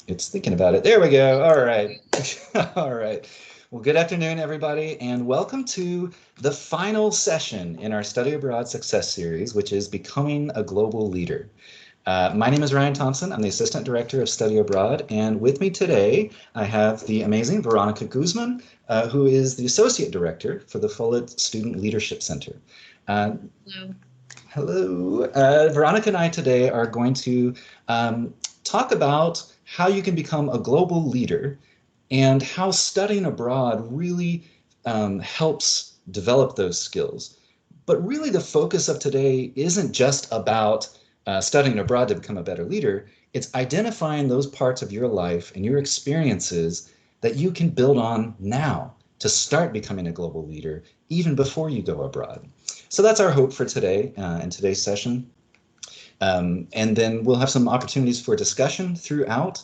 It's thinking about it. There we go. All right. All right. Well, good afternoon, everybody, and welcome to the final session in our Study Abroad Success Series, which is Becoming a Global Leader. My name is Ryan Thompson. I'm the Assistant Director of Study Abroad, and with me today, I have the amazing Veronica Guzman, who is the Associate Director for the Follett Student Leadership Center. Hello. Hello. Veronica and I today are going to talk about how you can become a global leader and how studying abroad really helps develop those skills. But really the focus of today isn't just about studying abroad to become a better leader. It's identifying those parts of your life and your experiences that you can build on now to start becoming a global leader even before you go abroad. So that's our hope for today in today's session. And then we'll have some opportunities for discussion throughout.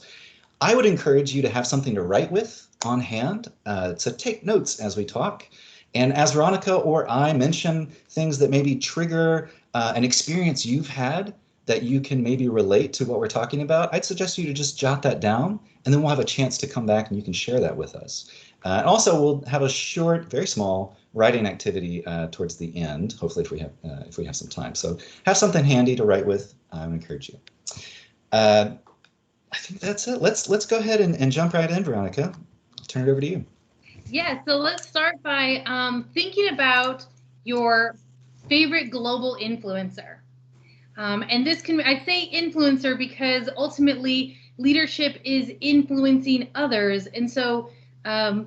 I would encourage you to have something to write with on hand, to take notes as we talk. And as Veronica or I mention things that maybe trigger an experience you've had that you can maybe relate to what we're talking about, I'd suggest you to just jot that down, and then we'll have a chance to come back and you can share that with us. And also, we'll have a short, very small writing activity towards the end, hopefully if we have some time. So have something handy to write with. I would encourage you. I think that's it. Let's go ahead and jump right in, Veronica. I'll turn it over to you. Yeah, so let's start by thinking about your favorite global influencer. And this can, I say influencer because ultimately leadership is influencing others. And so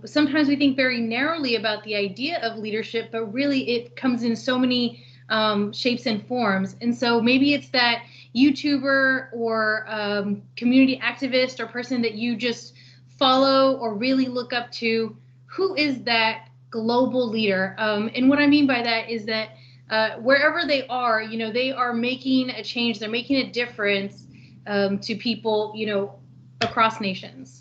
sometimes we think very narrowly about the idea of leadership, but really it comes in so many shapes and forms. And so maybe it's that YouTuber or community activist or person that you just follow or really look up to. Who is that global leader? And what I mean by that is that wherever they are, they are making a change. They're making a difference to people, across nations.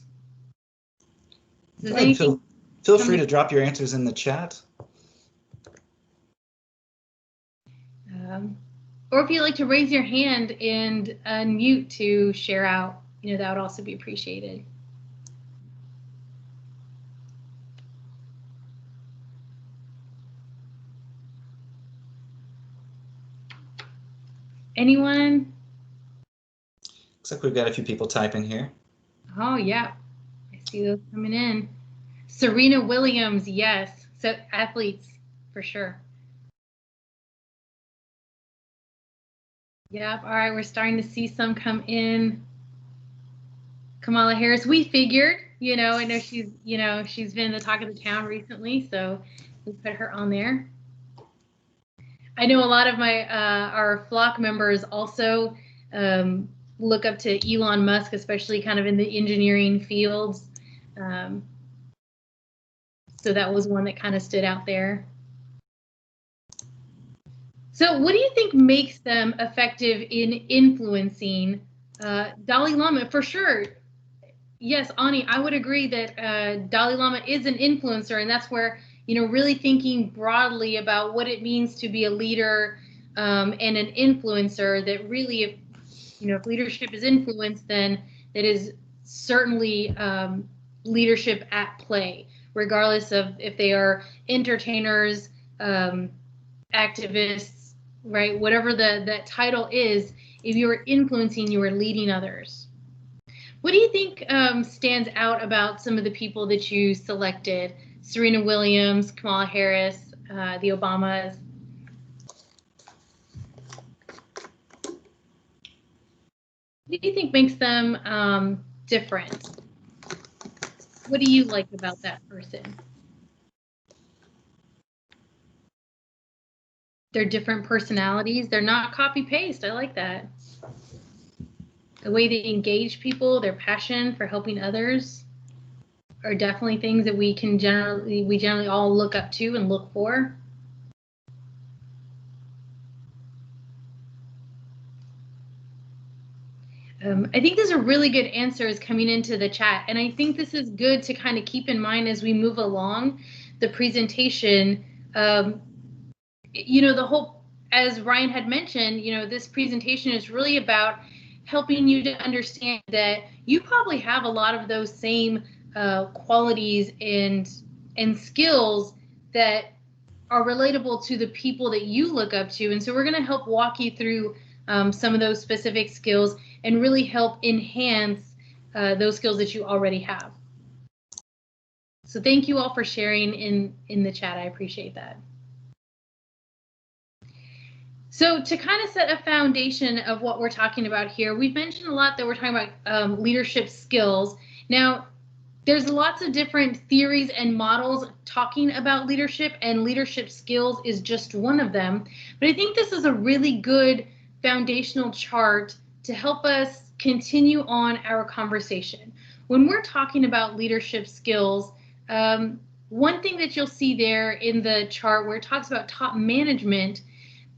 Does anything feel free to drop your answers in the chat. Or if you'd like to raise your hand and unmute to share out, that would also be appreciated. Anyone? Looks like we've got a few people typing here. Oh, yeah. I see those coming in. Serena Williams, yes. So athletes, for sure. Yep. All right. We're starting to see some come in. Kamala Harris, we figured, I know she's been the talk of the town recently, so we put her on there. I know a lot of our flock members also look up to Elon Musk, especially kind of in the engineering fields. So that was one that kind of stood out there. So what do you think makes them effective in influencing? Dalai Lama, for sure. Yes, Ani, I would agree that Dalai Lama is an influencer, and that's where, really thinking broadly about what it means to be a leader and an influencer, that really, if leadership is influence, then that is certainly leadership at play, regardless of if they are entertainers, activists, right? Whatever that title is, if you are influencing, you are leading others. What do you think stands out about some of the people that you selected? Serena Williams, Kamala Harris, the Obamas. What do you think makes them different? What do you like about that person? They're different personalities. They're not copy-paste. I like that. The way they engage people, their passion for helping others are definitely things that we generally all look up to and look for. I think these are really good answers coming into the chat, and I think this is good to kind of keep in mind as we move along the presentation. The whole, as Ryan had mentioned, this presentation is really about helping you to understand that you probably have a lot of those same qualities and skills that are relatable to the people that you look up to. And so we're going to help walk you through some of those specific skills and really help enhance those skills that you already have. So thank you all for sharing in the chat. I appreciate that. So to kind of set a foundation of what we're talking about here, we've mentioned a lot that we're talking about leadership skills. Now, there's lots of different theories and models talking about leadership, and leadership skills is just one of them. But I think this is a really good foundational chart to help us continue on our conversation. When we're talking about leadership skills, one thing that you'll see there in the chart where it talks about top management,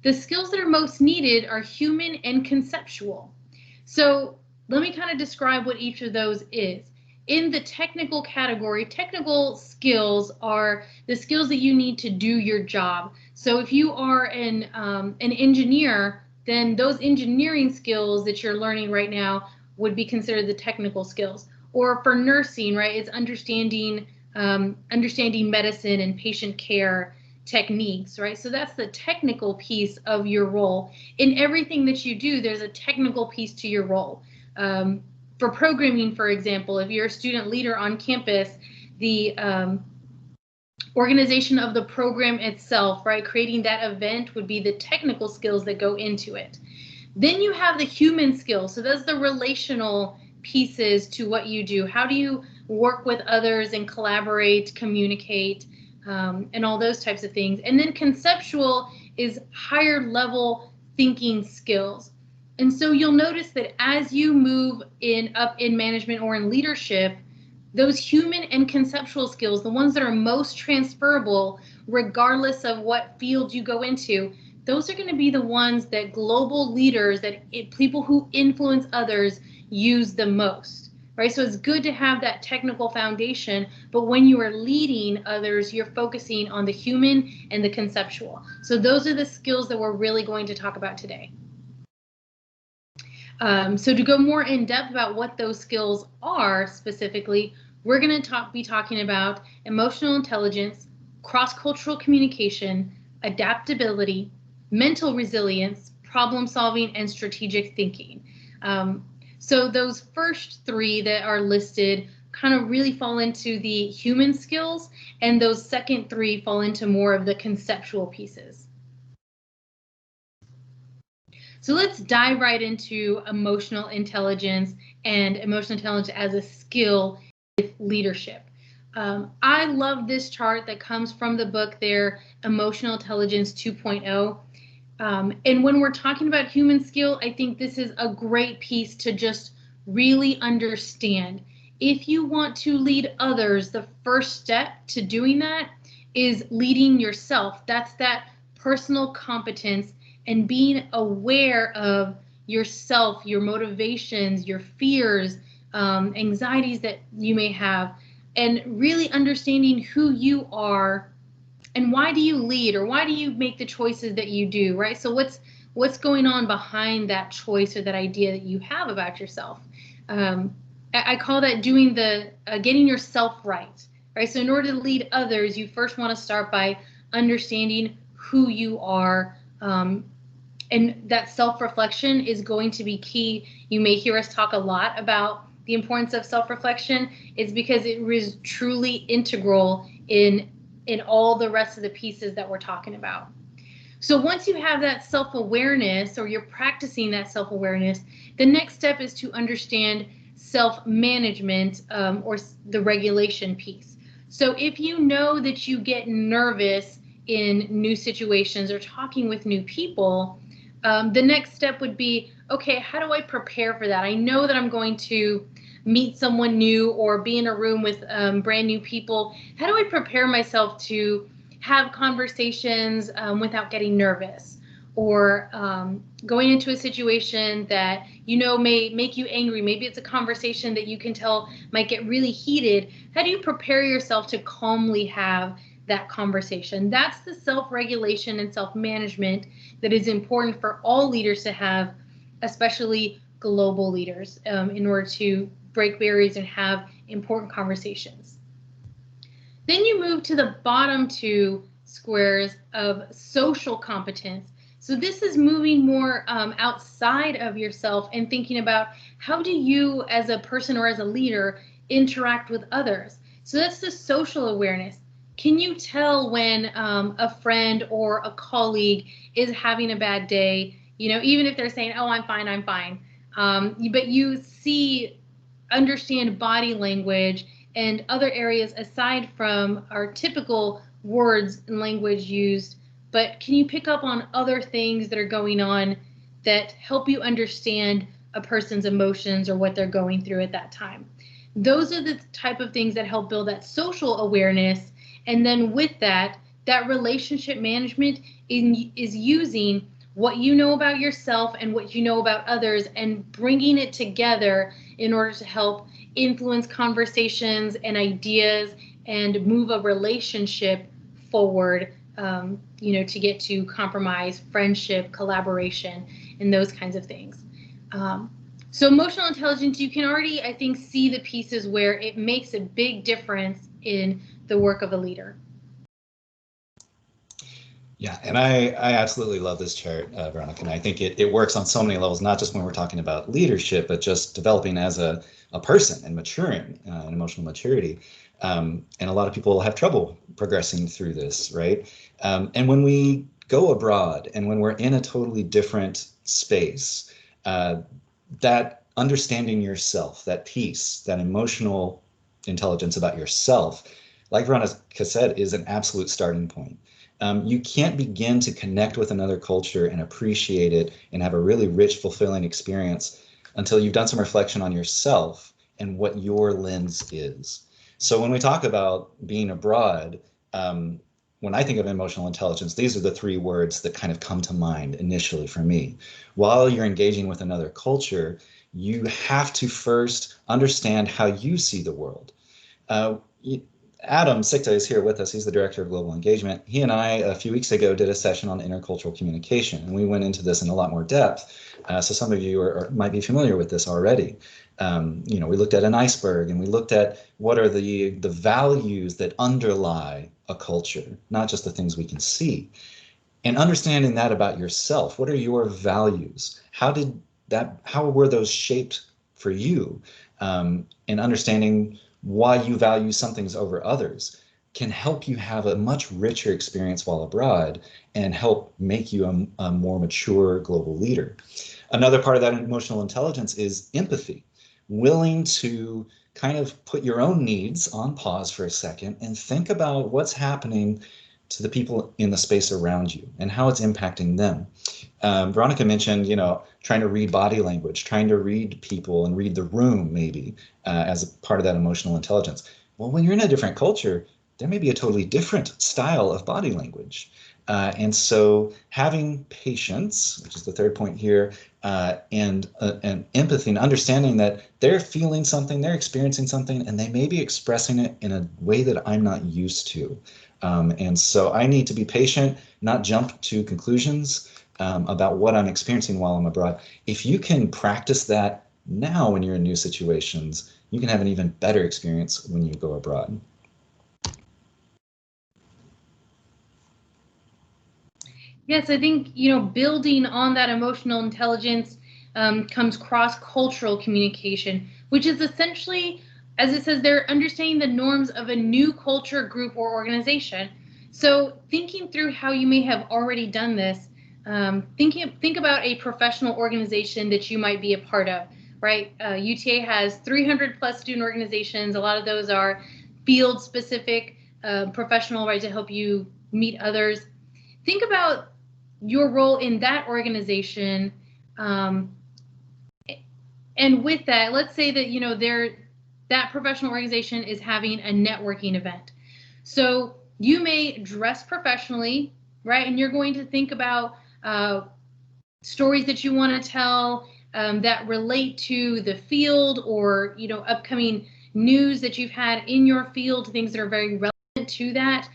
the skills that are most needed are human and conceptual. So let me kind of describe what each of those is. In the technical category, technical skills are the skills that you need to do your job. So if you are an engineer, then those engineering skills that you're learning right now would be considered the technical skills. Or for nursing, right, it's understanding medicine and patient care techniques, right? So that's the technical piece of your role. In everything that you do, there's a technical piece to your role. For programming, for example, if you're a student leader on campus, the organization of the program itself, right, creating that event would be the technical skills that go into it. Then you have the human skills. So that's the relational pieces to what you do. How do you work with others and collaborate, communicate, and all those types of things. And then conceptual is higher level thinking skills. And so you'll notice that as you move up in management or in leadership, those human and conceptual skills, the ones that are most transferable, regardless of what field you go into, those are going to be the ones that global leaders, people who influence others, use the most. Right? So it's good to have that technical foundation, but when you are leading others, you're focusing on the human and the conceptual. So those are the skills that we're really going to talk about today. So to go more in depth about what those skills are specifically, we're going to be talking about emotional intelligence, cross-cultural communication, adaptability, mental resilience, problem solving, and strategic thinking. So those first three that are listed kind of really fall into the human skills, and those second three fall into more of the conceptual pieces. So let's dive right into emotional intelligence and emotional intelligence as a skill with leadership. I love this chart that comes from the book there, Emotional Intelligence 2.0. And when we're talking about human skill, I think this is a great piece to just really understand. If you want to lead others, the first step to doing that is leading yourself. That's that personal competence and being aware of yourself, your motivations, your fears, anxieties that you may have, and really understanding who you are and why do you lead, or why do you make the choices that you do, right? So what's going on behind that choice or that idea that you have about yourself? I call that doing getting yourself right, right? So in order to lead others, you first want to start by understanding who you are, and that self-reflection is going to be key. You may hear us talk a lot about the importance of self-reflection. It's because it is truly integral in all the rest of the pieces that we're talking about. So once you have that self-awareness, or you're practicing that self-awareness, the next step is to understand self-management, or the regulation piece. So if you know that you get nervous in new situations or talking with new people, the next step would be, okay, how do I prepare for that? I know that I'm going to meet someone new or be in a room with brand new people. How do I prepare myself to have conversations without getting nervous, or going into a situation that may make you angry? Maybe it's a conversation that you can tell might get really heated. How do you prepare yourself to calmly have that conversation? That's the self-regulation and self-management that is important for all leaders to have, especially global leaders in order to break barriers and have important conversations. Then you move to the bottom two squares of social competence. So this is moving more outside of yourself and thinking about how do you as a person or as a leader interact with others. So that's the social awareness. Can you tell when a friend or a colleague is having a bad day? You know, even if they're saying, "Oh, I'm fine, I'm fine," but you understand body language and other areas aside from our typical words and language used, but can you pick up on other things that are going on that help you understand a person's emotions or what they're going through at that time? Those are the type of things that help build that social awareness. And then with that, that relationship management is using what you know about yourself and what you know about others and bringing it together in order to help influence conversations and ideas and move a relationship forward, to get to compromise, friendship, collaboration, and those kinds of things. So emotional intelligence, you can already, I think, see the pieces where it makes a big difference in the work of a leader. Yeah, and I absolutely love this chart, Veronica, and I think it works on so many levels, not just when we're talking about leadership, but just developing as a person and maturing in emotional maturity. And a lot of people have trouble progressing through this, right? And when we go abroad and when we're in a totally different space, that understanding yourself, that peace, that emotional intelligence about yourself, like Veronica said, is an absolute starting point. You can't begin to connect with another culture and appreciate it and have a really rich, fulfilling experience until you've done some reflection on yourself and what your lens is. So when we talk about being abroad, when I think of emotional intelligence, these are the three words that kind of come to mind initially for me. While you're engaging with another culture, you have to first understand how you see the world. Adam Sikta is here with us. He's the director of global engagement. He and I, a few weeks ago, did a session on intercultural communication, and we went into this in a lot more depth. So some of you might be familiar with this already. We looked at an iceberg, and we looked at what are the values that underlie a culture, not just the things we can see. And understanding that about yourself. What are your values? How were those shaped for you? And understanding why you value some things over others can help you have a much richer experience while abroad and help make you a more mature global leader. Another part of that emotional intelligence is empathy, willing to kind of put your own needs on pause for a second and think about what's happening to the people in the space around you and how it's impacting them. Veronica mentioned, trying to read body language, trying to read people and read the room maybe as a part of that emotional intelligence. Well, when you're in a different culture, there may be a totally different style of body language. And so having patience, which is the third point here, and empathy and understanding that they're feeling something, they're experiencing something, and they may be expressing it in a way that I'm not used to. And so I need to be patient, not jump to conclusions about what I'm experiencing while I'm abroad. If you can practice that now when you're in new situations, you can have an even better experience when you go abroad. Yes, I think, building on that emotional intelligence comes cross-cultural communication, which is essentially, as it says, they're understanding the norms of a new culture, group, or organization. So thinking through how you may have already done this, think about a professional organization that you might be a part of, right? UTA has 300 plus student organizations. A lot of those are field specific, professional, right, to help you meet others. Think about your role in that organization. And with that, let's say that, that professional organization is having a networking event. So you may dress professionally, right? And you're going to think about stories that you want to tell that relate to the field or, upcoming news that you've had in your field, things that are very relevant to that.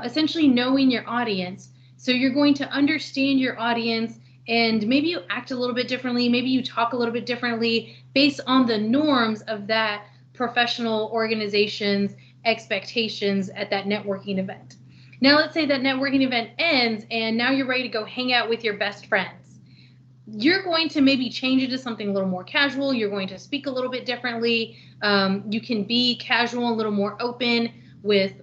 Essentially knowing your audience. So you're going to understand your audience and maybe you act a little bit differently, maybe you talk a little bit differently based on the norms of that professional organization's expectations at that networking event. Now let's say that networking event ends and now you're ready to go hang out with your best friends. You're going to maybe change it to something a little more casual. You're going to speak a little bit differently. You can be casual, a little more open with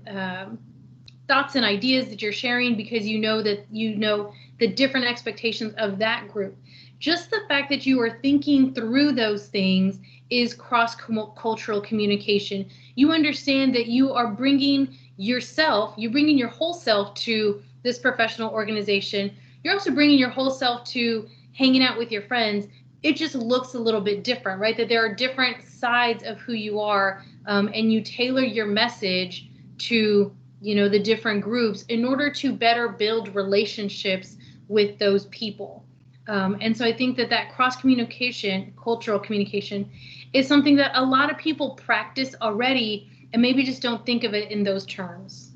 thoughts and ideas that you're sharing, because you know the different expectations of that group. Just the fact that you are thinking through those things is cross-cultural communication. You understand that you are bringing yourself, you're bringing your whole self to this professional organization. You're also bringing your whole self to hanging out with your friends. It just looks a little bit different, right? That there are different sides of who you are, and you tailor your message to the different groups in order to better build relationships with those people. And so I think that cross communication, cultural communication, is something that a lot of people practice already and maybe just don't think of it in those terms.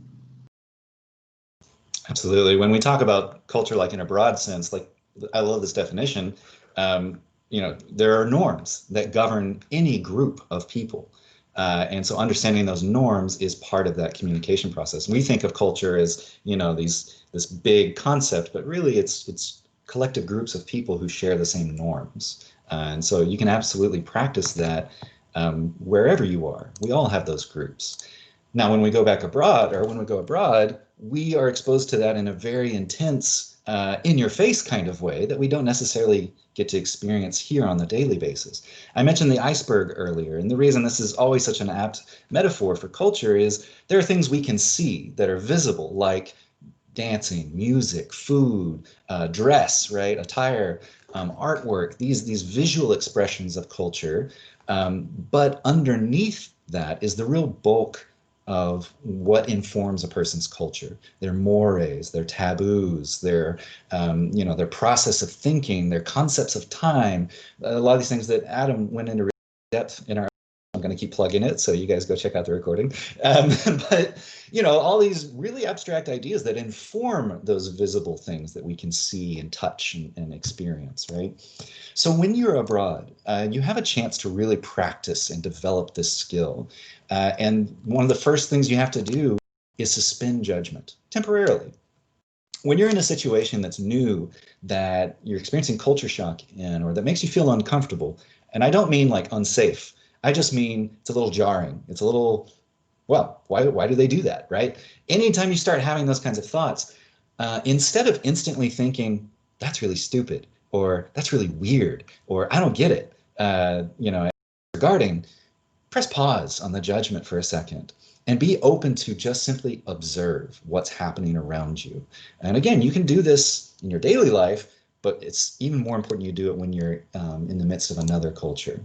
Absolutely. When we talk about culture, like in a broad sense, like I love this definition. There are norms that govern any group of people. And so understanding those norms is part of that communication process. We think of culture as, this big concept, but really it's collective groups of people who share the same norms. And so you can absolutely practice that wherever you are. We all have those groups. Now, when we go abroad, we are exposed to that in a very intense, in-your-face kind of way that we don't necessarily get to experience here on the daily basis. I mentioned the iceberg earlier, and the reason this is always such an apt metaphor for culture is there are things we can see that are visible, like dancing, music, food, dress, right, attire, artwork, these visual expressions of culture. But underneath that is the real bulk of what informs a person's culture, their mores, their taboos, their process of thinking, their concepts of time. A lot of these things that Adam went into depth in our, I'm going to keep plugging it, so you guys go check out the recording. But all these really abstract ideas that inform those visible things that we can see and touch and experience, right? So when you're abroad, you have a chance to really practice and develop this skill. And one of the first things you have to do is suspend judgment temporarily. When you're in a situation that's new, that you're experiencing culture shock in, or that makes you feel uncomfortable, and I don't mean like unsafe, I just mean it's a little jarring. It's a little, well, why do they do that, right? Anytime you start having those kinds of thoughts, instead of instantly thinking, that's really stupid, or that's really weird, or I don't get it, regarding, press pause on the judgment for a second and be open to just simply observe what's happening around you. And again, you can do this in your daily life, but it's even more important you do it when you're in the midst of another culture.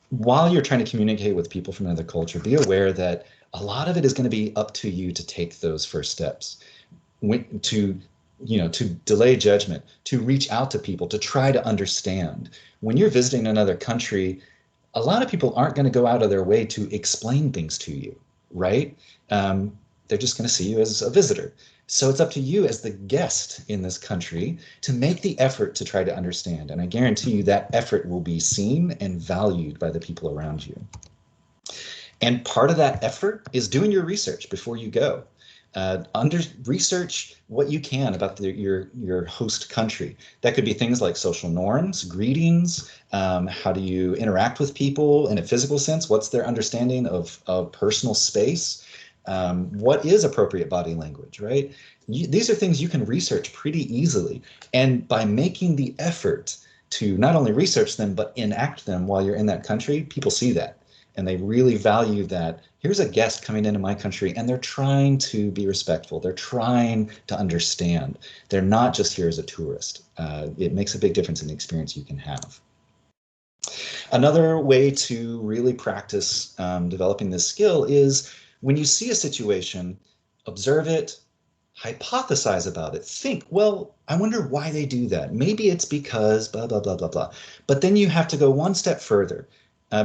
While you're trying to communicate with people from another culture, be aware that a lot of it is going to be up to you to take those first steps, to delay judgment, to reach out to people, to try to understand. When you're visiting another country, a lot of people aren't going to go out of their way to explain things to you, right? They're just going to see you as a visitor. So it's up to you as the guest in this country to make the effort to try to understand. And I guarantee you that effort will be seen and valued by the people around you. And part of that effort is doing your research before you go. Research what you can about your host country. That could be things like social norms, greetings, how do you interact with people in a physical sense, what's their understanding of personal space, what is appropriate body language, right? These are things you can research pretty easily. And by making the effort to not only research them, but enact them while you're in that country, people see that. And they really value that. Here's a guest coming into my country, and they're trying to be respectful. They're trying to understand. They're not just here as a tourist. It makes a big difference in the experience you can have. Another way to really practice developing this skill is when you see a situation, observe it, hypothesize about it. Think, well, I wonder why they do that. Maybe it's because blah, blah, blah, blah, blah. But then you have to go one step further.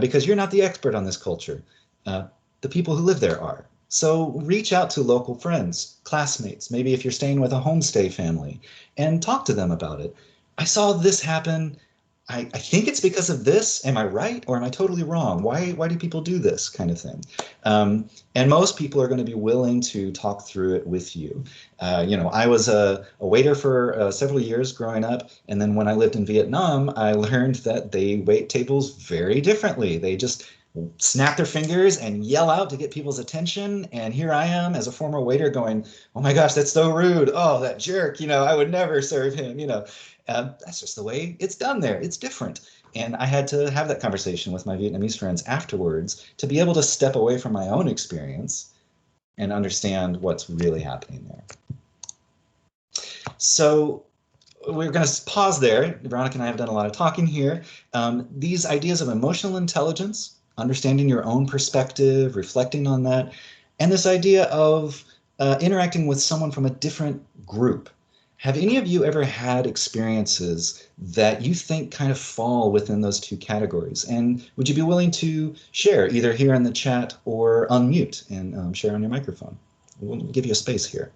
Because you're not the expert on this culture. The people who live there are. So reach out to local friends, classmates, maybe if you're staying with a homestay family, and talk to them about it. I saw this happen. I think it's because of this. Am I right or am I totally wrong? Why do people do this kind of thing? And most people are going to be willing to talk through it with you. I was a waiter for several years growing up, and then when I lived in Vietnam, I learned that they wait tables very differently. They just snap their fingers and yell out to get people's attention. And here I am as a former waiter going, oh my gosh, that's so rude. Oh, that jerk. I would never serve him. That's just the way it's done there. It's different. And I had to have that conversation with my Vietnamese friends afterwards to be able to step away from my own experience and understand what's really happening there. So we're going to pause there. Veronica and I have done a lot of talking here. These ideas of emotional intelligence, understanding your own perspective, reflecting on that, and this idea of interacting with someone from a different group. Have any of you ever had experiences that you think kind of fall within those two categories? And would you be willing to share either here in the chat or unmute and share on your microphone? We'll give you a space here.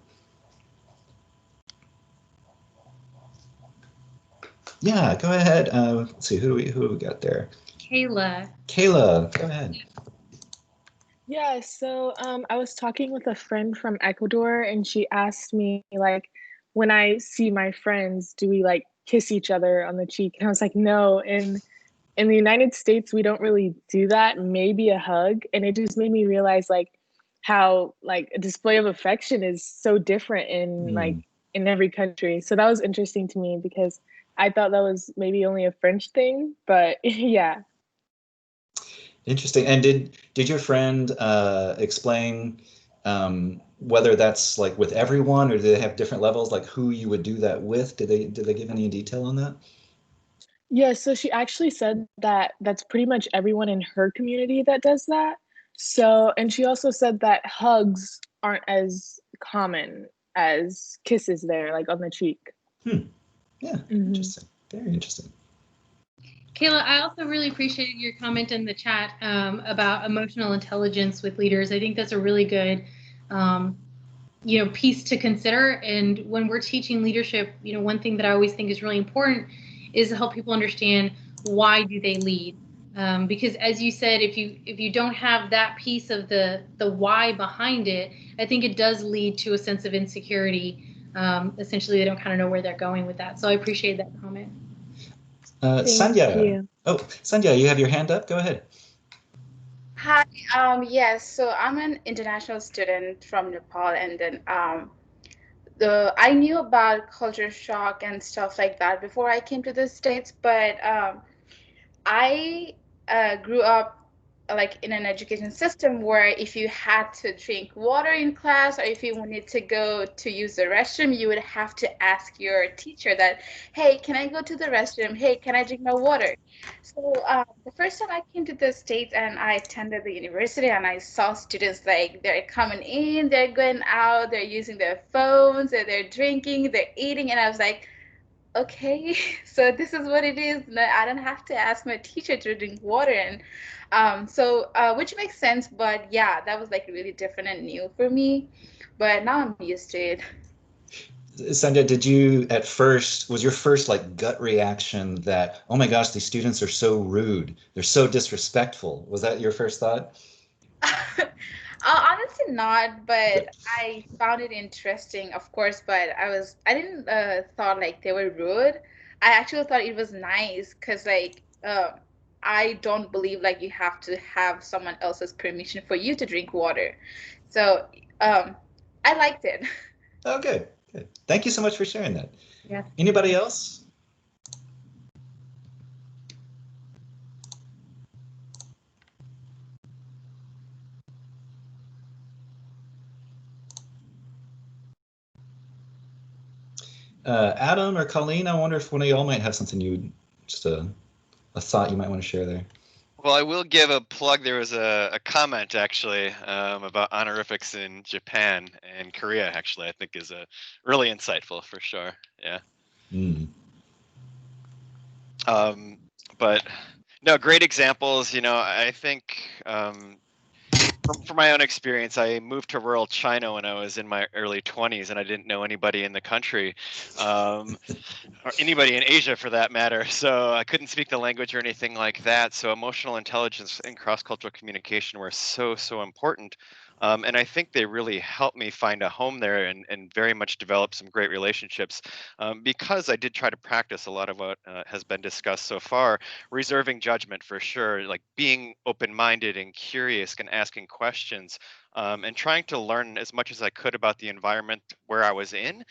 Yeah, go ahead. Let's see, who do we got there? Kayla. Kayla, go ahead. Yeah, so I was talking with a friend from Ecuador, and she asked me, like, when I see my friends, do we like kiss each other on the cheek? And I was like, no. And in the United States, we don't really do that, maybe a hug. And it just made me realize like how like a display of affection is so different in every country. So that was interesting to me because I thought that was maybe only a French thing, but yeah. Interesting. And did your friend explain whether that's like with everyone or do they have different levels, like who you would do that with? Did they give any detail on that? Yeah, so she actually said that that's pretty much everyone in her community that does that. So, and she also said that hugs aren't as common as kisses there, like on the cheek. Yeah, interesting. Very interesting. Kayla, I also really appreciated your comment in the chat about emotional intelligence with leaders. I think that's a really good, piece to consider. And when we're teaching leadership, one thing that I always think is really important is to help people understand why do they lead. Because as you said, if you don't have that piece of the why behind it, I think it does lead to a sense of insecurity. Essentially, they don't kind of know where they're going with that. So I appreciate that comment. Sandhya. Oh, Sandhya, you have your hand up. Go ahead. Hi. Yes. So I'm an international student from Nepal, and then I knew about culture shock and stuff like that before I came to the States, but I grew up like in an education system where if you had to drink water in class or if you wanted to go to use the restroom, you would have to ask your teacher that, hey, can I go to the restroom? Hey, can I drink my water? So the first time I came to the States and I attended the university and I saw students like they're coming in, they're going out, they're using their phones, they're drinking, they're eating, and I was like, okay, so this is what it is. No, I don't have to ask my teacher to drink water, and which makes sense. But yeah, that was like really different and new for me. But now I'm used to it. Sandhya, did you at first, was your first like gut reaction that, oh my gosh, these students are so rude, they're so disrespectful? Was that your first thought? Honestly, not, Good. but I found it interesting, of course. But I didn't thought like they were rude. I actually thought it was nice because I don't believe like you have to have someone else's permission for you to drink water. So I liked it. Oh, good. Good. Thank you so much for sharing that. Yeah. Anybody else? Adam or Colleen, I wonder if one of y'all might have something just a thought you might want to share there. Well, I will give a plug. There was a comment actually about honorifics in Japan and Korea. Actually, I think is really insightful for sure. Yeah. But no, great examples. I think from my own experience, I moved to rural China when I was in my early 20s, and I didn't know anybody in the country, or anybody in Asia for that matter. So I couldn't speak the language or anything like that. So emotional intelligence and cross-cultural communication were so important. And I think they really helped me find a home there and very much develop some great relationships, because I did try to practice a lot of what has been discussed so far, reserving judgment for sure, like being open-minded and curious and asking questions, and trying to learn as much as I could about the environment where I was in,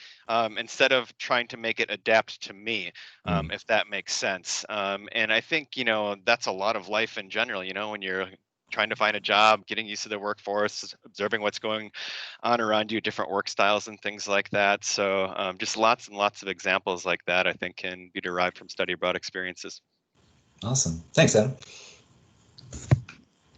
instead of trying to make it adapt to me, if that makes sense. And I think, that's a lot of life in general, when you're trying to find a job, getting used to the workforce, observing what's going on around you, different work styles and things like that. So just lots and lots of examples like that, I think, can be derived from study abroad experiences. Awesome. Thanks, Adam.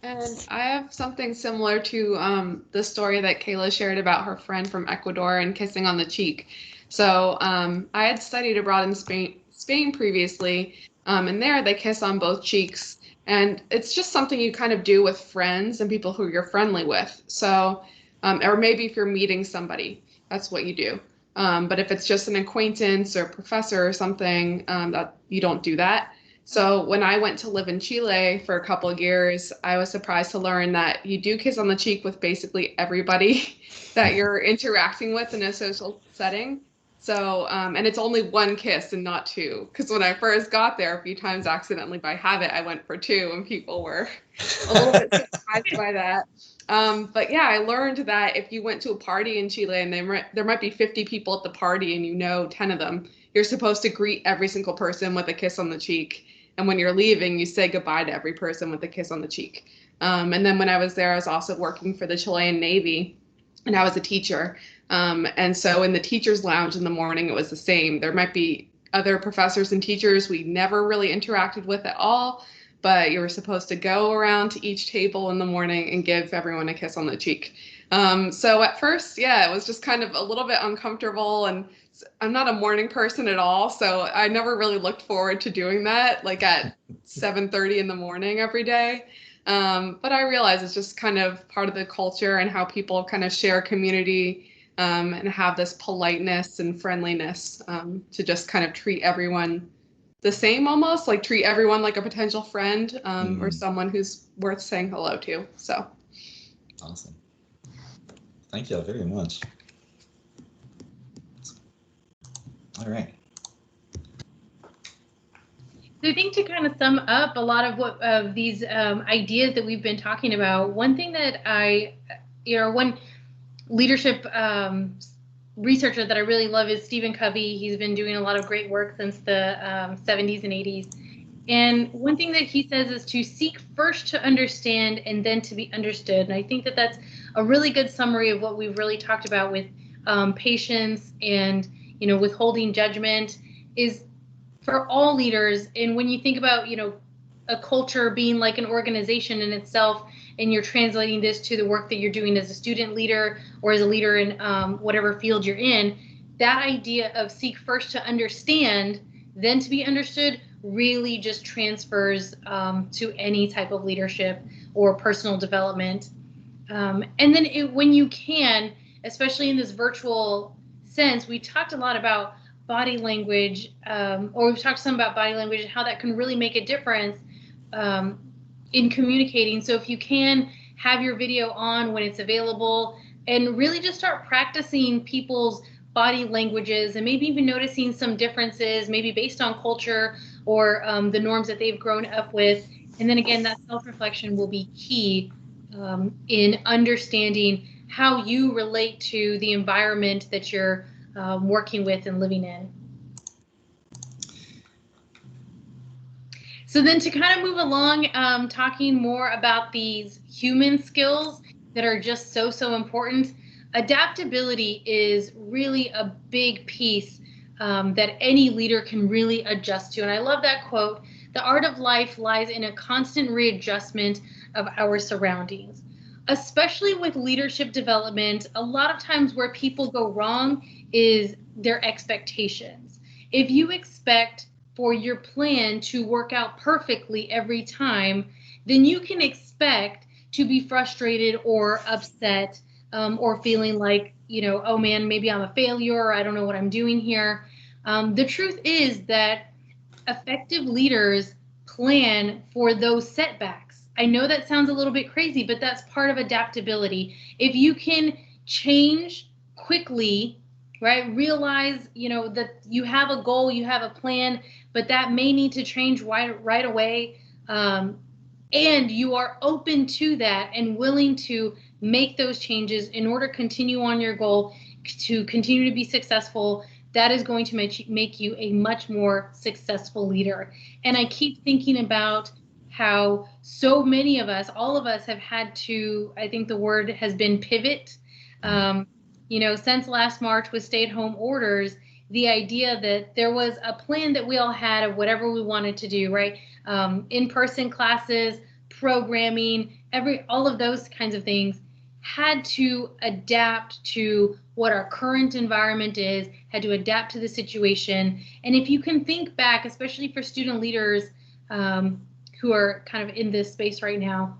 And I have something similar to the story that Kayla shared about her friend from Ecuador and kissing on the cheek. So I had studied abroad in Spain previously, and there they kiss on both cheeks. And it's just something you kind of do with friends and people who you're friendly with. So, or maybe if you're meeting somebody, that's what you do. But if it's just an acquaintance or professor or something, that you don't do that. So when I went to live in Chile for a couple of years, I was surprised to learn that you do kiss on the cheek with basically everybody that you're interacting with in a social setting. So, and it's only one kiss and not two. Because when I first got there, a few times accidentally by habit, I went for two and people were a little bit surprised by that. But yeah, I learned that if you went to a party in Chile and there might be 50 people at the party and 10 of them, you're supposed to greet every single person with a kiss on the cheek. And when you're leaving, you say goodbye to every person with a kiss on the cheek. And then when I was there, I was also working for the Chilean Navy, and I was a teacher. And so in the teacher's lounge in the morning, it was the same. There might be other professors and teachers we never really interacted with at all, but you were supposed to go around to each table in the morning and give everyone a kiss on the cheek. So at first, yeah, it was just kind of a little bit uncomfortable, and I'm not a morning person at all, so I never really looked forward to doing that, like at 7:30 in the morning every day. But I realize it's just kind of part of the culture and how people kind of share community, and have this politeness and friendliness, to just kind of treat everyone the same, almost like treat everyone like a potential friend, or someone who's worth saying hello to. So awesome. Thank you all very much. All right. So I think to kind of sum up a lot of these ideas that we've been talking about, one thing that one leadership researcher that I really love is Stephen Covey. He's been doing a lot of great work since the 70s and 80s. And one thing that he says is to seek first to understand and then to be understood. And I think that that's a really good summary of what we've really talked about with patience and, withholding judgment is for all leaders. And when you think about, a culture being like an organization in itself, and you're translating this to the work that you're doing as a student leader or as a leader in whatever field you're in, that idea of seek first to understand, then to be understood really just transfers to any type of leadership or personal development. And then when you can, especially in this virtual sense, we talked a lot about body language, or we've talked some about body language and how that can really make a difference in communicating. So if you can have your video on when it's available and really just start practicing people's body languages and maybe even noticing some differences, maybe based on culture or the norms that they've grown up with. And then again, that self-reflection will be key in understanding how you relate to the environment that you're working with and living in. So then to kind of move along, talking more about these human skills that are just so important, adaptability is really a big piece that any leader can really adjust to. And I love that quote, "The art of life lies in a constant readjustment of our surroundings." Especially with leadership development, a lot of times where people go wrong is their expectations. If you expect for your plan to work out perfectly every time, then you can expect to be frustrated or upset, or feeling like, oh man, maybe I'm a failure, or I don't know what I'm doing here. The truth is that effective leaders plan for those setbacks. I know that sounds a little bit crazy, but that's part of adaptability. If you can change quickly, right, realize, that you have a goal, you have a plan, but that may need to change right away. And you are open to that and willing to make those changes in order to continue on your goal, to continue to be successful, that is going to make you a much more successful leader. And I keep thinking about how so many of us, all of us, have had to, I think the word has been pivot. Since last March with stay-at-home orders, the idea that there was a plan that we all had of whatever we wanted to do, right? In-person classes, programming, all of those kinds of things had to adapt to what our current environment is, had to adapt to the situation. And if you can think back, especially for student leaders who are kind of in this space right now,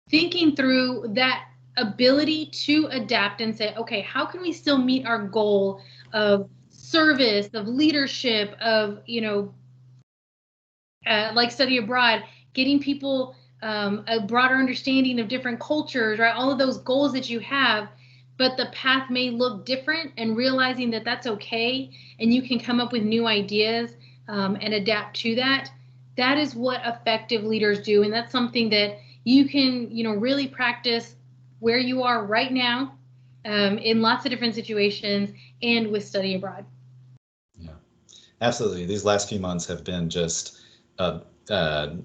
thinking through that ability to adapt and say, okay, how can we still meet our goal of service, of leadership, of, like study abroad, getting people a broader understanding of different cultures, right? All of those goals that you have, but the path may look different, and realizing that that's okay, and you can come up with new ideas and adapt to that. That is what effective leaders do, and that's something that you can, really practice where you are right now, in lots of different situations, and with study abroad. Yeah, absolutely. These last few months have been just an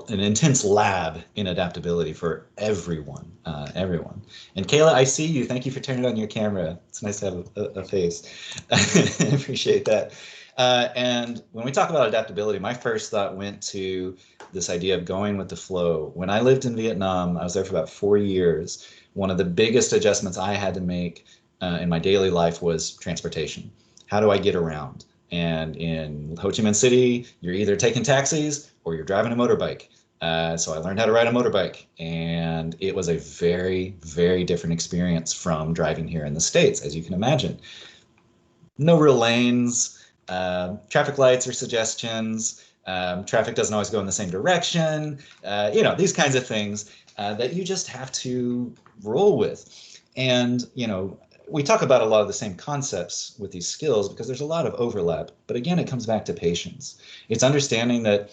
intense lab in adaptability for everyone. And Kayla, I see you. Thank you for turning on your camera. It's nice to have a face. I appreciate that. And when we talk about adaptability, my first thought went to this idea of going with the flow. When I lived in Vietnam, I was there for about 4 years. One of the biggest adjustments I had to make in my daily life was transportation. How do I get around? And in Ho Chi Minh City, you're either taking taxis or you're driving a motorbike. So I learned how to ride a motorbike, and it was a very, very different experience from driving here in the States, as you can imagine. No real lanes, traffic lights or suggestions, traffic doesn't always go in the same direction, these kinds of things that you just have to roll with. And, we talk about a lot of the same concepts with these skills because there's a lot of overlap. But again, it comes back to patience. It's understanding that,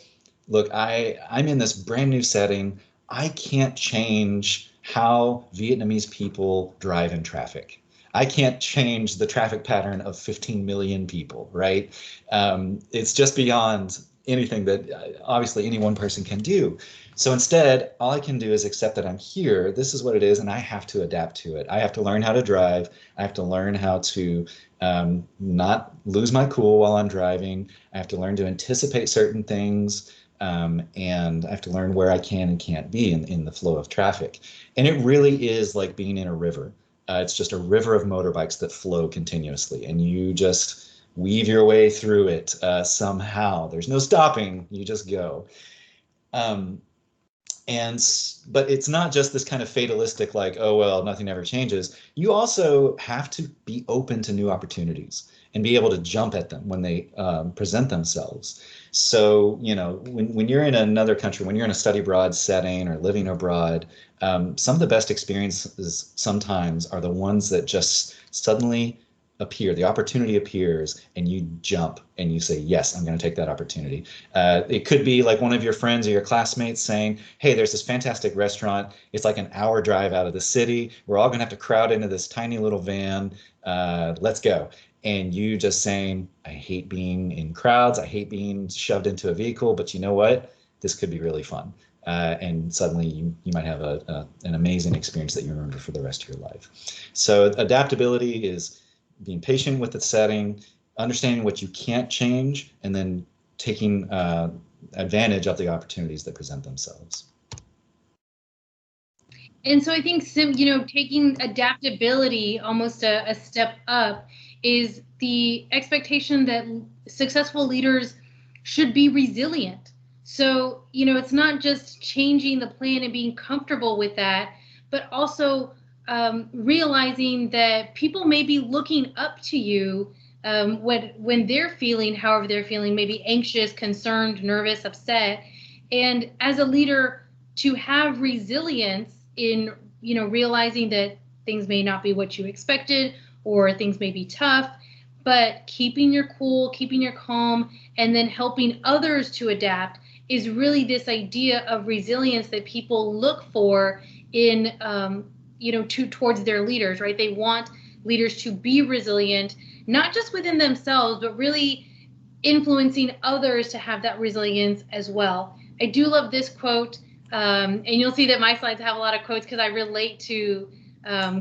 look, I'm in this brand new setting. I can't change how Vietnamese people drive in traffic. I can't change the traffic pattern of 15 million people, right? It's just beyond anything that obviously any one person can do. So instead, all I can do is accept that I'm here. This is what it is, and I have to adapt to it. I have to learn how to drive. I have to learn how to not lose my cool while I'm driving. I have to learn to anticipate certain things, and I have to learn where I can and can't be in the flow of traffic. And it really is like being in a river. It's just a river of motorbikes that flow continuously, and you just weave your way through it somehow. There's no stopping. You just go. But it's not just this kind of fatalistic, like, oh, well, nothing ever changes. You also have to be open to new opportunities and be able to jump at them when they present themselves. So, when you're in another country, when you're in a study abroad setting or living abroad, some of the best experiences sometimes are the ones that just suddenly appear. The opportunity appears and you jump and you say, yes, I'm going to take that opportunity. It could be like one of your friends or your classmates saying, hey, there's this fantastic restaurant. It's like an hour drive out of the city. We're all going to have to crowd into this tiny little van. Let's go. And you just saying, I hate being in crowds. I hate being shoved into a vehicle, but you know what? This could be really fun. And suddenly you might have an amazing experience that you remember for the rest of your life. So adaptability is being patient with the setting, understanding what you can't change, and then taking advantage of the opportunities that present themselves. And so I think, taking adaptability almost a step up is the expectation that successful leaders should be resilient. So, you know, it's not just changing the plan and being comfortable with that, but also realizing that people may be looking up to you when they're feeling however they're feeling, maybe anxious, concerned, nervous, upset. And as a leader, to have resilience in, you know, realizing that things may not be what you expected or things may be tough, but keeping your cool, keeping your calm, and then helping others to adapt is really this idea of resilience that people look for in, you know, towards their leaders, right? They want leaders to be resilient, not just within themselves, but really influencing others to have that resilience as well. I do love this quote, and you'll see that my slides have a lot of quotes because I relate to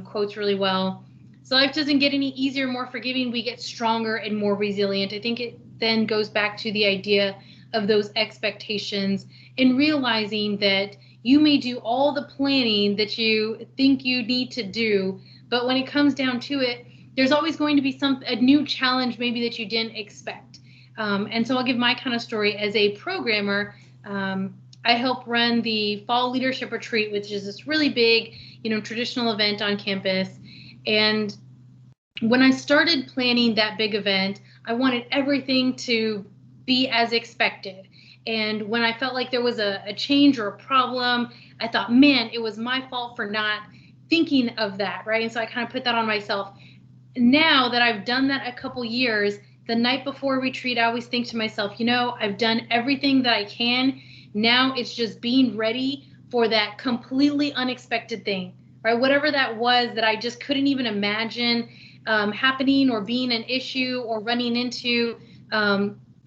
quotes really well. So life doesn't get any easier, more forgiving. We get stronger and more resilient. I think it then goes back to the idea of those expectations and realizing that you may do all the planning that you think you need to do, but when it comes down to it, there's always going to be a new challenge maybe that you didn't expect. And so I'll give my kind of story as a programmer. I help run the Fall Leadership Retreat, which is this really big, you know, traditional event on campus. And when I started planning that big event, I wanted everything to be as expected. And when I felt like there was a change or a problem, I thought, man, it was my fault for not thinking of that, right? And so I kind of put that on myself. Now that I've done that a couple years, the night before retreat, I always think to myself, you know, I've done everything that I can. Now it's just being ready for that completely unexpected thing, right? Whatever that was that I just couldn't even imagine happening or being an issue or running into.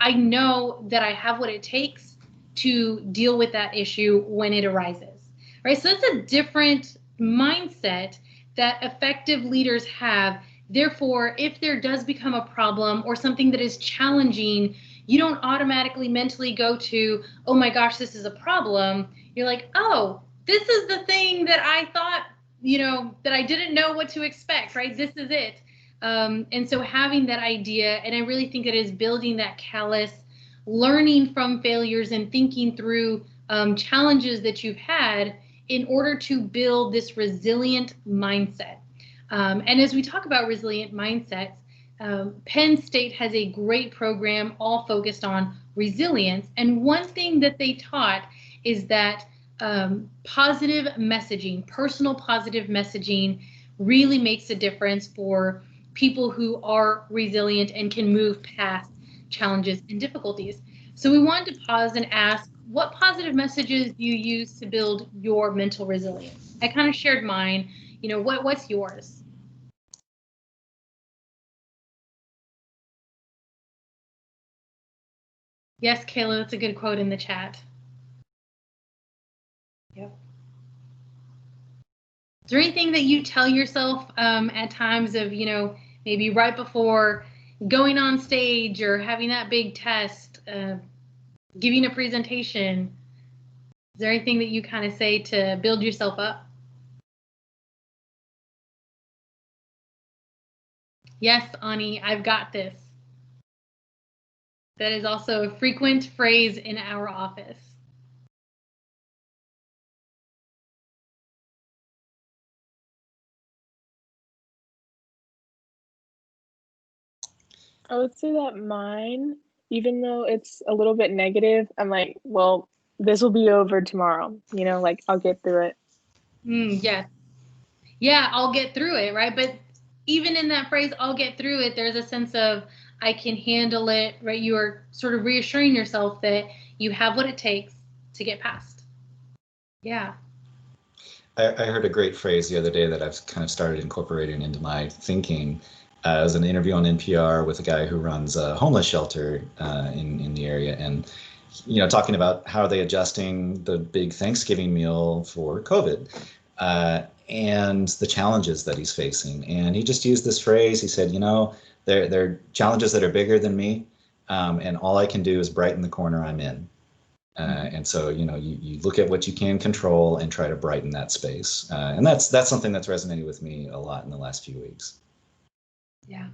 I know that I have what it takes to deal with that issue when it arises, right? So that's a different mindset that effective leaders have. Therefore, if there does become a problem or something that is challenging, you don't automatically mentally go to, oh my gosh, this is a problem. You're like, oh, this is the thing that I thought, you know, that I didn't know what to expect, right? This is it. And so having that idea, and I really think it is building that callus, learning from failures and thinking through challenges that you've had in order to build this resilient mindset. And as we talk about resilient mindsets, Penn State has a great program all focused on resilience. And one thing that they taught is that positive messaging, personal positive messaging, really makes a difference for people who are resilient and can move past challenges and difficulties. So we wanted to pause and ask, what positive messages do you use to build your mental resilience? I kind of shared mine. You know, what's yours? Yes, Kayla, that's a good quote in the chat. Yep. Is there anything that you tell yourself at times of, you know, maybe right before going on stage or having that big test, giving a presentation? Is there anything that you kind of say to build yourself up? Yes, Ani, I've got this. That is also a frequent phrase in our office. I would say that mine, even though it's a little bit negative, I'm like, well, this will be over tomorrow. You know, like I'll get through it. Yes. Yeah, I'll get through it, right? But even in that phrase, I'll get through it, there's a sense of I can handle it, right? You are sort of reassuring yourself that you have what it takes to get past. Yeah. I heard a great phrase the other day that I've kind of started incorporating into my thinking. It was an interview on NPR with a guy who runs a homeless shelter in the area, and you know, talking about how are they adjusting the big Thanksgiving meal for COVID and the challenges that he's facing. And he just used this phrase. He said, you know, there are challenges that are bigger than me, and all I can do is brighten the corner I'm in. And so, you know, you look at what you can control and try to brighten that space. And that's something that's resonated with me a lot in the last few weeks. Yeah.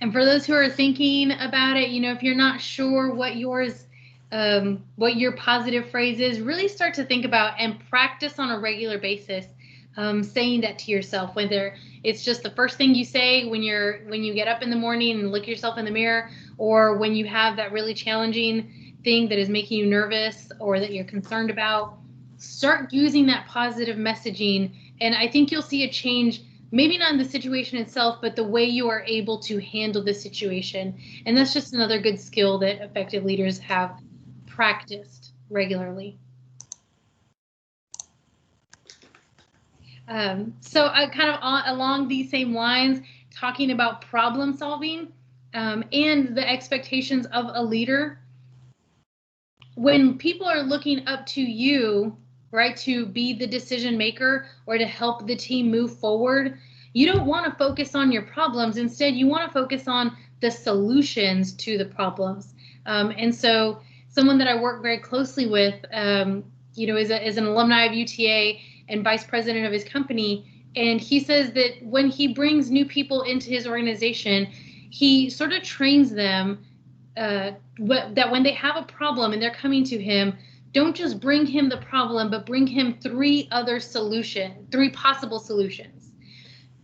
And for those who are thinking about it, you know, if you're not sure what yours what your positive phrase is. Really start to think about and practice on a regular basis, saying that to yourself, whether it's just the first thing you say when you get up in the morning and look yourself in the mirror, or when you have that really challenging thing that is making you nervous or that you're concerned about. Start using that positive messaging, and I think you'll see a change, maybe not in the situation itself, but the way you are able to handle the situation. And that's just another good skill that effective leaders have practiced regularly. So kind of along these same lines, talking about problem solving and the expectations of a leader. When people are looking up to you, right, to be the decision maker or to help the team move forward, you don't want to focus on your problems. Instead, you want to focus on the solutions to the problems. And so someone that I work very closely with, is an alumni of UTA and vice president of his company. And he says that when he brings new people into his organization, he sort of trains them that when they have a problem and they're coming to him, don't just bring him the problem, but bring him three possible solutions.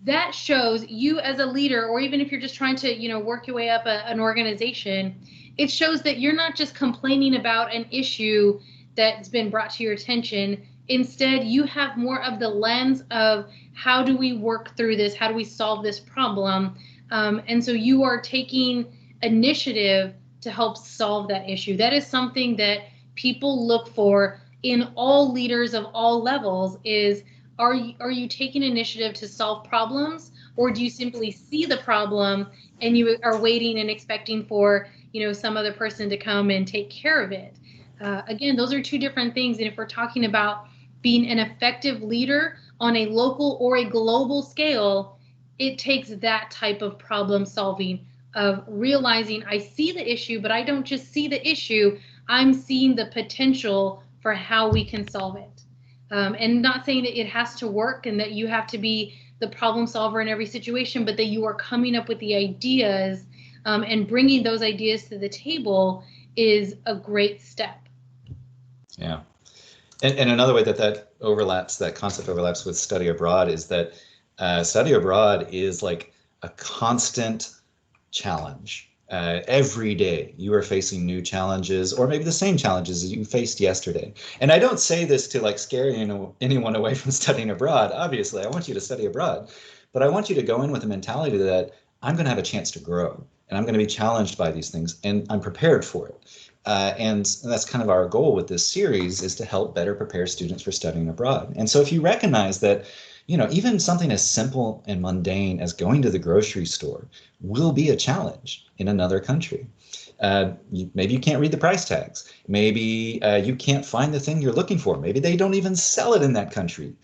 That shows you as a leader, or even if you're just trying to, work your way up an organization, it shows that you're not just complaining about an issue that's been brought to your attention. Instead, you have more of the lens of how do we work through this? How do we solve this problem? And so you are taking initiative to help solve that issue. That is something that people look for in all leaders of all levels is, are you taking initiative to solve problems, or do you simply see the problem and you are waiting and expecting for, some other person to come and take care of it? Again, those are two different things. And if we're talking about being an effective leader on a local or a global scale, it takes that type of problem solving, of realizing I see the issue, but I don't just see the issue, I'm seeing the potential for how we can solve it. And not saying that it has to work and that you have to be the problem solver in every situation, but that you are coming up with the ideas and bringing those ideas to the table is a great step. Yeah. And another way that concept overlaps with study abroad is that study abroad is like a constant challenge. Every day you are facing new challenges, or maybe the same challenges as you faced yesterday. And I don't say this to like scare anyone away from studying abroad. Obviously, I want you to study abroad, but I want you to go in with a mentality that I'm going to have a chance to grow, and I'm going to be challenged by these things, and I'm prepared for it. And that's kind of our goal with this series, is to help better prepare students for studying abroad. And so if you recognize that, even something as simple and mundane as going to the grocery store will be a challenge in another country. Maybe you can't read the price tags. Maybe you can't find the thing you're looking for. Maybe they don't even sell it in that country.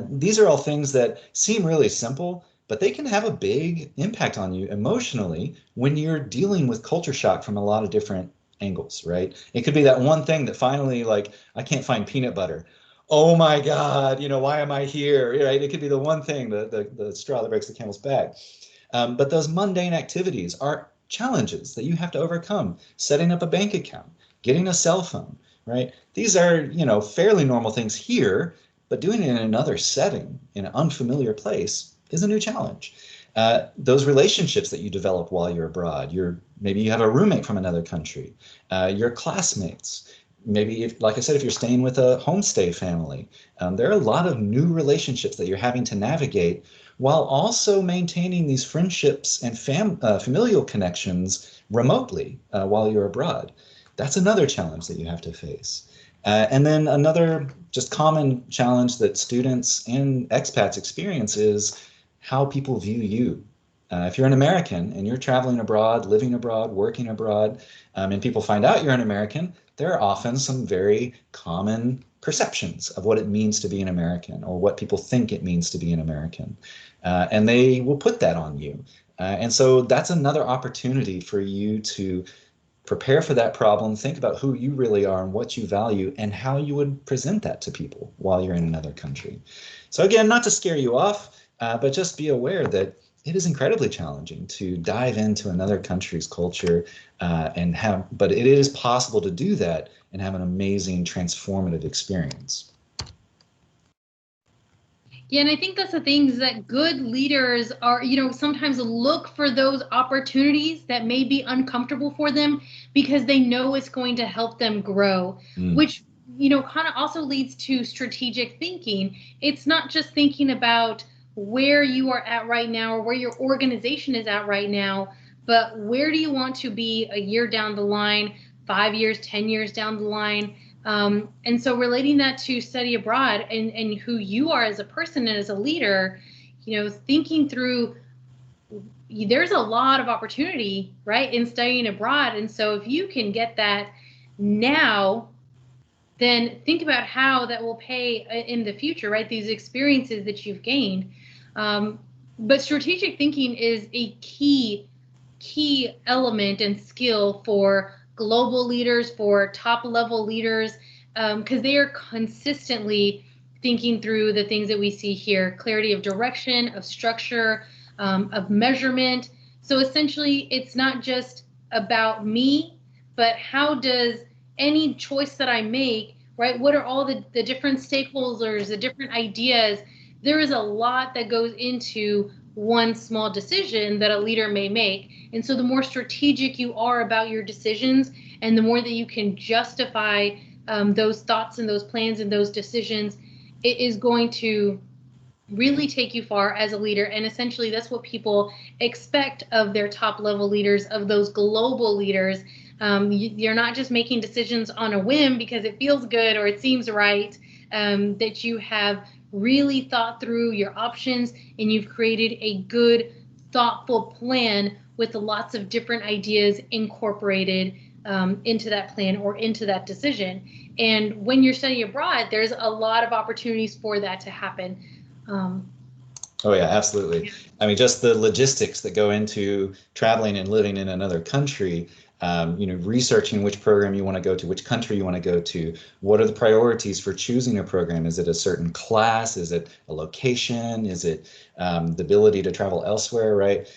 These are all things that seem really simple, but they can have a big impact on you emotionally when you're dealing with culture shock from a lot of different angles, right? It could be that one thing that finally, like, I can't find peanut butter. Oh my God, why am I here? Right? It could be the one thing, the straw that breaks the camel's back. But those mundane activities are challenges that you have to overcome. Setting up a bank account, getting a cell phone, right? These are, fairly normal things here, but doing it in another setting, in an unfamiliar place, is a new challenge. Those relationships that you develop while you're abroad, maybe you have a roommate from another country, your classmates. Maybe, like I said, if you're staying with a homestay family, there are a lot of new relationships that you're having to navigate, while also maintaining these friendships and familial connections remotely while you're abroad. That's another challenge that you have to face. And then another just common challenge that students and expats experience is how people view you. If you're an American and you're traveling abroad, living abroad, working abroad, and people find out you're an American, there are often some very common perceptions of what it means to be an American, or what people think it means to be an American. And they will put that on you. And so that's another opportunity for you to prepare for that problem, think about who you really are and what you value, and how you would present that to people while you're in another country. So again, not to scare you off, but just be aware that it is incredibly challenging to dive into another country's culture but it is possible to do that and have an amazing transformative experience. Yeah, and I think that's the things that good leaders are, sometimes look for those opportunities that may be uncomfortable for them because they know it's going to help them grow, which, kind of also leads to strategic thinking. It's not just thinking about where you are at right now or where your organization is at right now, but where do you want to be a year down the line, 5 years, 10 years down the line? And so relating that to study abroad and who you are as a person and as a leader, thinking through, there's a lot of opportunity, right, in studying abroad. And so if you can get that now, then think about how that will pay in the future, right? These experiences that you've gained. But strategic thinking is a key element and skill for global leaders, for top level leaders, because they are consistently thinking through the things that we see here: clarity of direction, of structure, of measurement. So essentially, it's not just about me, but how does any choice that I make, right? What are all the different stakeholders, the different ideas? There is a lot that goes into one small decision that a leader may make. And so the more strategic you are about your decisions and the more that you can justify those thoughts and those plans and those decisions, it is going to really take you far as a leader. And essentially that's what people expect of their top level leaders, of those global leaders. You're not just making decisions on a whim because it feels good or it seems right, that you have really thought through your options and you've created a good, thoughtful plan with lots of different ideas incorporated into that plan or into that decision. And when you're studying abroad, there's a lot of opportunities for that to happen. Oh yeah, absolutely. Yeah. I mean, just the logistics that go into traveling and living in another country, researching which program you want to go to, which country you want to go to, what are the priorities for choosing a program? Is it a certain class? Is it a location? Is it the ability to travel elsewhere, right?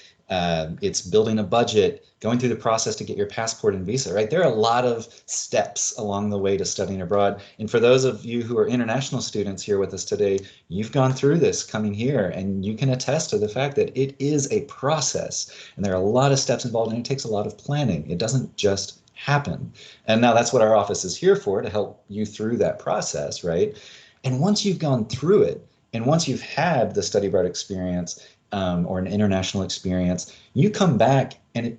It's building a budget, going through the process to get your passport and visa, right? There are a lot of steps along the way to studying abroad. And for those of you who are international students here with us today, you've gone through this coming here and you can attest to the fact that it is a process and there are a lot of steps involved and it takes a lot of planning. It doesn't just happen. And now that's what our office is here for, to help you through that process, right? And once you've gone through it and once you've had the study abroad experience, or an international experience, you come back and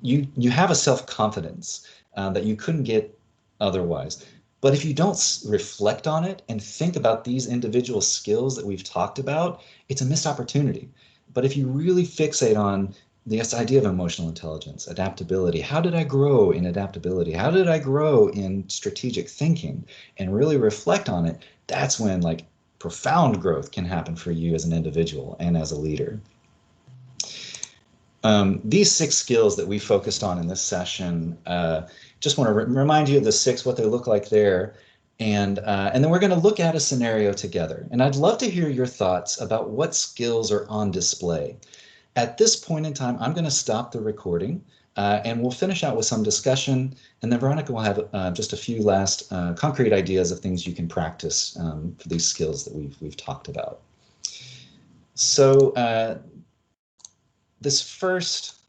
you have a self-confidence that you couldn't get otherwise. But if you don't reflect on it and think about these individual skills that we've talked about, it's a missed opportunity. But if you really fixate on this idea of emotional intelligence, adaptability, how did I grow in adaptability? How did I grow in strategic thinking? And really reflect on it, that's when profound growth can happen for you as an individual and as a leader. These 6 skills that we focused on in this session, just want to remind you of the 6, what they look like there, and then we're going to look at a scenario together. And I'd love to hear your thoughts about what skills are on display. At this point in time, I'm going to stop the recording. And we'll finish out with some discussion, and then Veronica will have just a few last concrete ideas of things you can practice for these skills that we've talked about. So this first